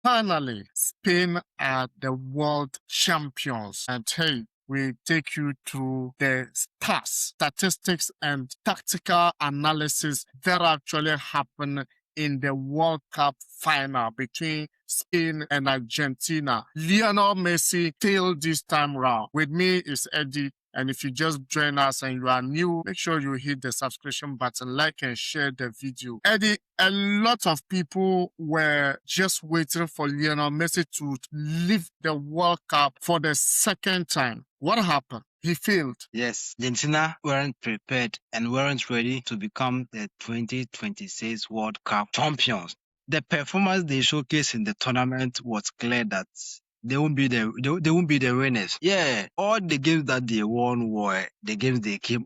Finally, Spain are the world champions. And hey, we take you through the stats, statistics, and tactical analysis that actually happened in the World Cup final between Spain and Argentina. Lionel Messi failed this time round. With me is Eddie. And if you just join us and you are new, make sure you hit the subscription button, like and share the video. Eddie, a lot of people were just waiting for Lionel Messi to leave the World Cup for the second time. What happened? He failed. Yes, Argentina weren't prepared and weren't ready to become the 2026 World Cup champions. The performance they showcased in the tournament was clear that they won't be the winners. Yeah, all the games that they won were the games they came.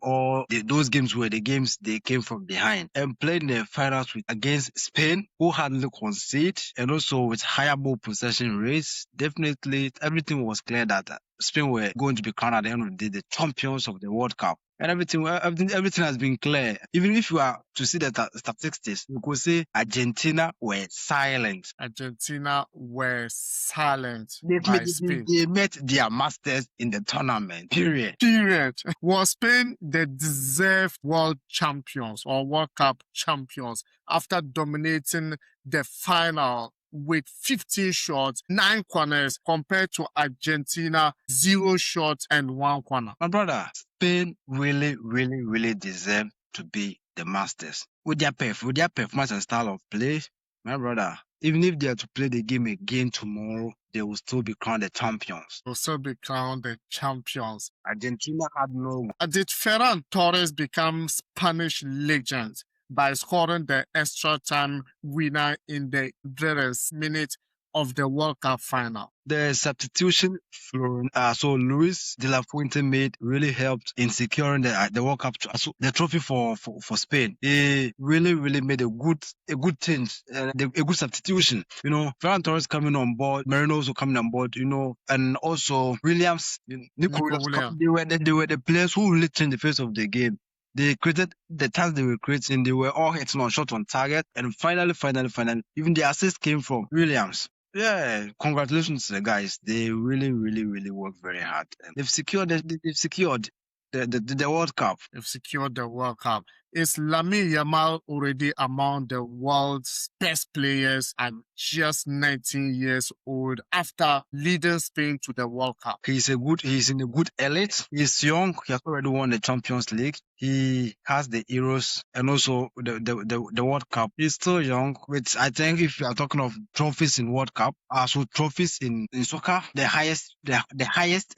Those games were the games they came from behind and played in the finals against Spain, who hardly conceded, and also with higher ball possession rates. Definitely, everything was clear that Spain were going to be crowned at the end of the day the champions of the World Cup. And everything has been clear. Even if you are to see the statistics, you could say Argentina were silent. Argentina were silent They by met, Spain. they met their masters in the tournament. Period. Was Spain the deserved world champions or World Cup champions after dominating the final with 15 shots, 9 corners, compared to Argentina, 0 shots and 1 corner? My brother, Spain really deserve to be the masters. With their performance and style of play, my brother, even if they are to play the game again tomorrow, they will still be crowned the champions. Will still be crowned the champions. Argentina had no. Did Ferran Torres become Spanish legend by scoring the extra time winner in the various minute of the World Cup final? The substitution so Luis de la Fuente made really helped in securing the World Cup, the trophy for Spain. He really made a good change, a good substitution. You know, Ferran Torres coming on board, Marino also coming on board. You know, and also Williams, Nico Williams. They were the players who really changed the face of the game. They created the chance they were creating. They were all hitting on shot on target, and finally, even the assist came from Williams. Yeah, congratulations to the guys. They really worked very hard. And they've secured the World Cup. They've secured the World Cup. Is Lamine Yamal already among the world's best players at just 19 years old after leading Spain to the World Cup? He's in a good elite. He's young. He has already won the Champions League. He has the Euros and also the World Cup. He's still young, which I think if you are talking of trophies in World Cup, so trophies in soccer, the highest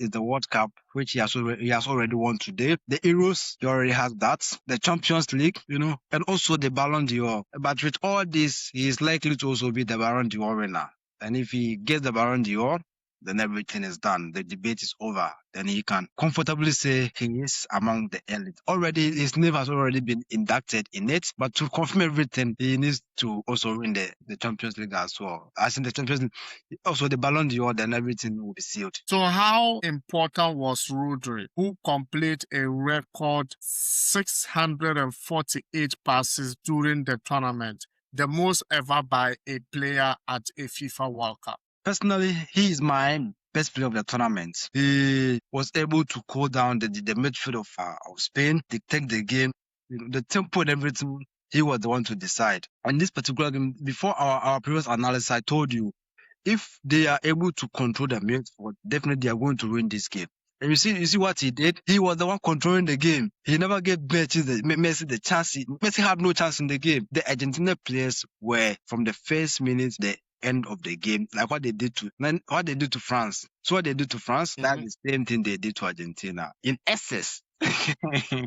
is the World Cup, which he has already won today. The Euros, he already has that. The Champions League, you know, and also the Ballon d'Or. But with all this, he is likely to also be the Ballon d'Or winner. And if he gets the Ballon d'Or, then everything is done. The debate is over. Then he can comfortably say he is among the elite. Already, his name has already been inducted in it. But to confirm everything, he needs to also win the Champions League as well. As in the Champions League, also the Ballon d'Or, then everything will be sealed. So how important was Rodri, who completed a record 648 passes during the tournament, the most ever by a player at a FIFA World Cup? Personally, he is my best player of the tournament. He was able to cool down the midfield of Spain, dictate the game, you know, the tempo and everything. He was the one to decide. And this particular game, before our previous analysis, I told you, if they are able to control the midfield, definitely they are going to win this game. And you see what he did? He was the one controlling the game. He never gave Messi the chance. Messi had no chance in the game. The Argentina players were, from the first minute, the end of the game, like what they did to France. So what they did to France, that's the same thing they did to Argentina in excess.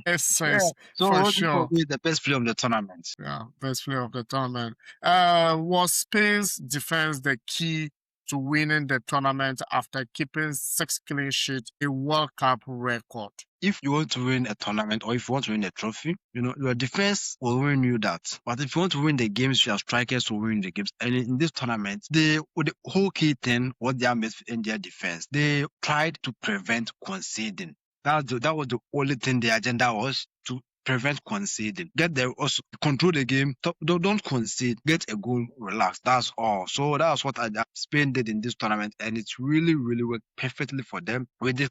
Essence, So for sure. is the best player of the tournament. Yeah, best player of the tournament. Was Spain's defense the key to winning the tournament after keeping 6 clean sheets, a World Cup record? If you want to win a tournament or if you want to win a trophy, you know, your defense will win you that. But if you want to win the games, your strikers will win the games. And in this tournament, the whole key thing was their midfield and their defense. They tried to prevent conceding. That was the only thing the agenda was, to prevent conceding. Get there, also control the game. Don't concede. Get a goal, relax. That's all. So that's what Spain did in this tournament, and it's really, really worked perfectly for them. With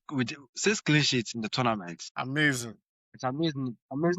6 clean sheets in the tournament. Amazing. It's amazing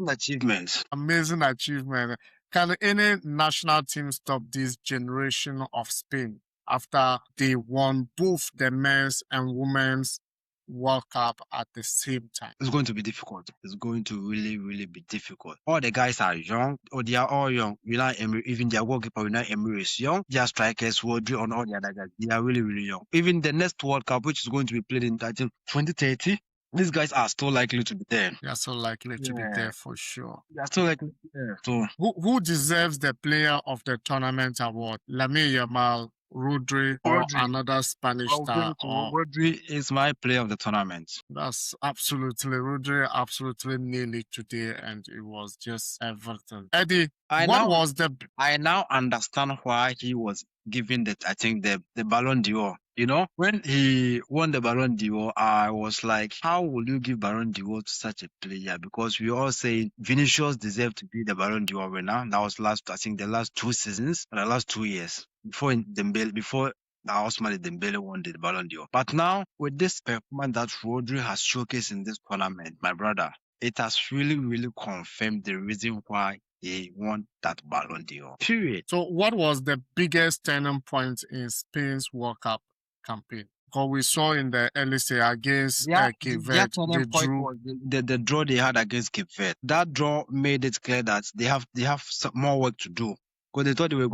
achievement. Amazing achievement. Can any national team stop this generation of Spain after they won both the men's and women's World Cup at the same time? It's going to be difficult. It's going to really, really be difficult. All the guys are young, or they are all young. Even their goalkeeper, Emery is young. Their strikers, Rodri, and all the other guys, they are really, really young. Even the next World Cup, which is going to be played in, I think, 2030, these guys are still likely to be there. They are so likely to be there for sure. They are still likely to be there. So, who deserves the Player of the Tournament award? Lamine Yamal, Rodri, or another Spanish star? Rodri is my player of the tournament. That's absolutely Rodri. Absolutely nailed it today, and it was just everything. Eddie, I now understand why he was given the Ballon d'Or. You know, when he won the Ballon d'Or, I was like, how will you give Ballon d'Or to such a player? Because we all say Vinicius deserved to be the Ballon d'Or winner. That was the last 2 seasons, or the last 2 years. Before Ousmane Dembele won the Ballon d'Or. But now, with this performance that Rodri has showcased in this tournament, my brother, it has really, really confirmed the reason why he won that Ballon d'Or. Period. So what was the biggest turning point in Spain's World Cup campaign? Because we saw in the early stage against Cape Verde, the draw they had against Cape Verde. That draw made it clear that they have some more work to do. Because they thought they were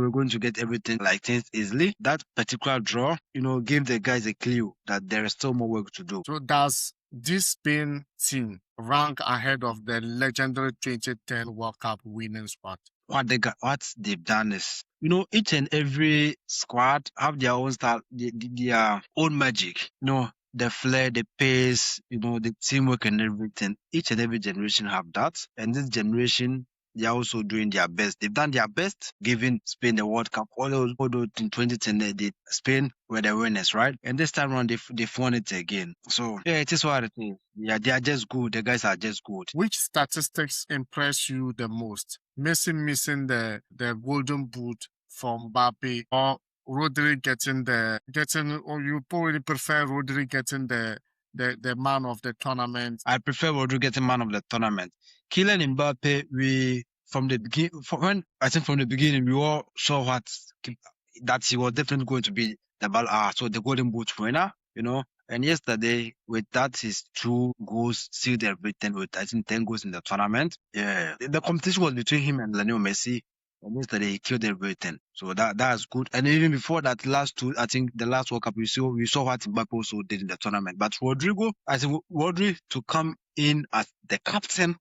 going to get everything like things easily. That particular draw, gave the guys a clue that there is still more work to do. So does this Spain team rank ahead of the legendary 2010 World Cup winning squad? What they've done is, each and every squad have their own style, their own magic. The flair, the pace, the teamwork and everything. Each and every generation have that. And this generation, they're also doing their best. They've done their best, giving Spain the World Cup. Although in 2010, Spain were the winners, right? And this time around, they've won it again. So, yeah, it is what it is. Yeah, they are just good. The guys are just good. Which statistics impress you the most? Messi missing the golden boot from Mbappe, or Rodri or you probably prefer Rodri getting the man of the tournament? I prefer Rodri getting man of the tournament. Kylian Mbappe, from the beginning, we all saw that he was definitely going to be the golden boot winner, And yesterday, with that, his 2 goals sealed everything with, 10 goals in the tournament. Yeah. The competition was between him and Lionel Messi. And yesterday, he killed everything. So that's good. And even before that the last World Cup, we saw what Mbappe also did in the tournament. But Rodri to come in as the captain,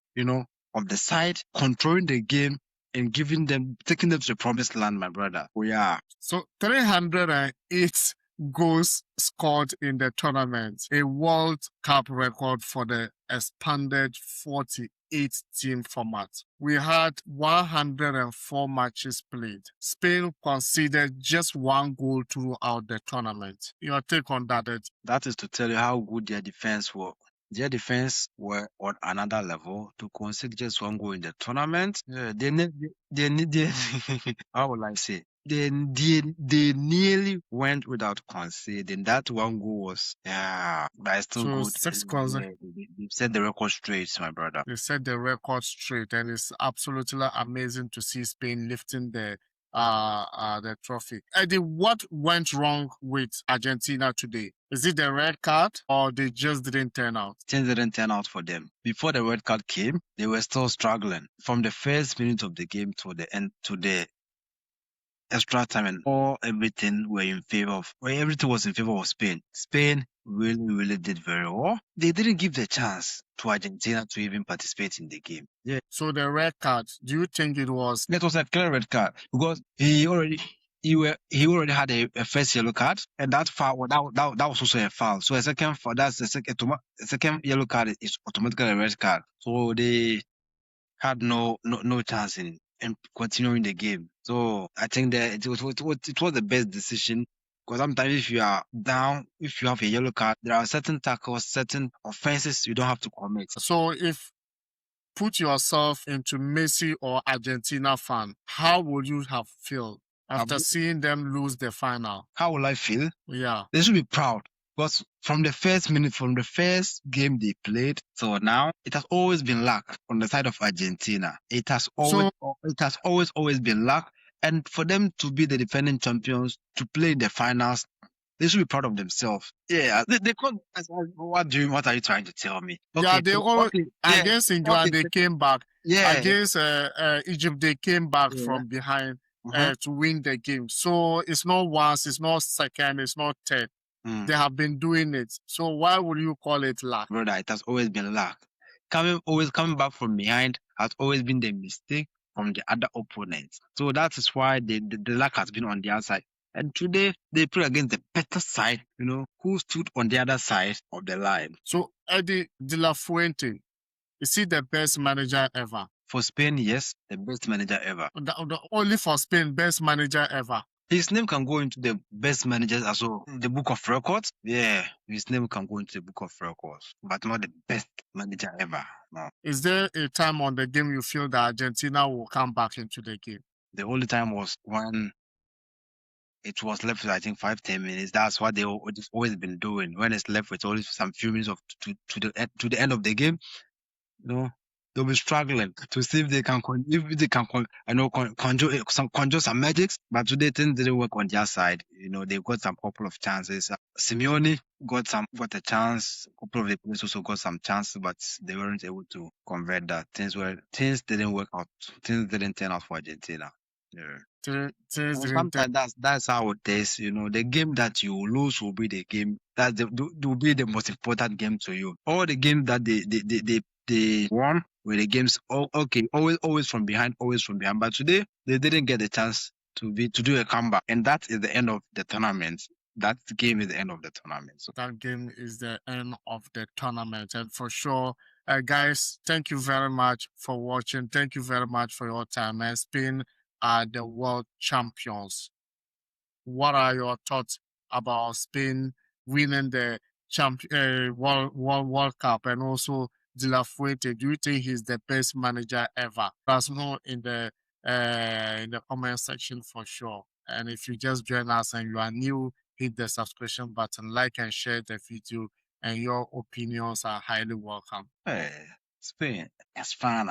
of the side, controlling the game, and taking them to the promised land, my brother. Oh, yeah. So 308 goals scored in the tournament, a World Cup record for the expanded 48-team format. We had 104 matches played. Spain conceded just 1 goal throughout the tournament. Your take on that, Ed? That is to tell you how good their defense was. Their defense were on another level to concede just 1 goal in the tournament. Yeah, they how will I say? They nearly went without conceding. That 1 goal was, but still good. 6 They set the record straight, my brother. They set the record straight, and it's absolutely amazing to see Spain lifting the trophy. Eddie, what went wrong with Argentina today? Is it the red card, or they just didn't turn out? Things didn't turn out for them. Before the red card came, they were still struggling. From the first minute of the game to the end, to the extra time, and everything was in favor of Spain. Spain really, really did very well. They didn't give the chance to Argentina to even participate in the game. Yeah. So the red card, do you think it was? That was a clear red card because he already had a first yellow card, and that foul that was also a foul. So a second foul, the second yellow card is automatically a red card. So they had no chance in continuing the game. So I think that it was the best decision, because sometimes if you are down, if you have a yellow card, there are certain tackles, certain offenses you don't have to commit. So if put yourself into Messi or Argentina fan, how would you have felt after seeing them lose the final? How will I feel? Yeah. They should be proud because from the first minute, from the first game they played, so now it has always been luck on the side of Argentina. It has always been luck, and for them to be the defending champions to play in the finals, they should be proud of themselves. Yeah, they can't. What are you trying to tell me? Yeah, they always yeah, against England they came back. yeah, Against Egypt they came back yeah. from behind Mhm. to win the game. So it's not once, it's not second, it's not third. They have been doing it. So why would you call it luck? Brother, it has always been luck. Coming back from behind has always been the mistake from the other opponents. So that is why the luck has been on their side. And today they play against the better side, who stood on the other side of the line. So Eddie De La Fuente, is he the best manager ever? For Spain, yes, the best manager ever. Only for Spain, best manager ever. His name can go into the best managers as well. The book of records. Yeah, his name can go into the book of records, but not the best manager ever. No. Is there a time on the game you feel that Argentina will come back into the game? The only time was when it was left with, I think, 5-10 minutes. That's what they've always been doing. When it's left with only some few minutes to the end of the game, they'll be struggling to see if they can conjure some magics. But today things didn't work on their side. They got some couple of chances. Simeone got a chance. A couple of the players also got some chances, but they weren't able to convert that. Things didn't work out. Things didn't turn out for Argentina. Yeah. Sometimes that's how it is. The game that you lose will be the game that will be the most important game to you. All the games that they won were the games. Always from behind. But today they didn't get the chance to do a comeback, and that is the end of the tournament. That game is the end of the tournament. So that game is the end of the tournament, and for sure, guys, thank you very much for watching. Thank you very much for your time. And Spain are the world champions. What are your thoughts about Spain winning the World Cup, and also De La Fuente? Do you think he's the best manager ever? Let us know in the comment section for sure. And if you just join us and you are new, hit the subscription button, like and share the video, and your opinions are highly welcome. Spain, it's fine.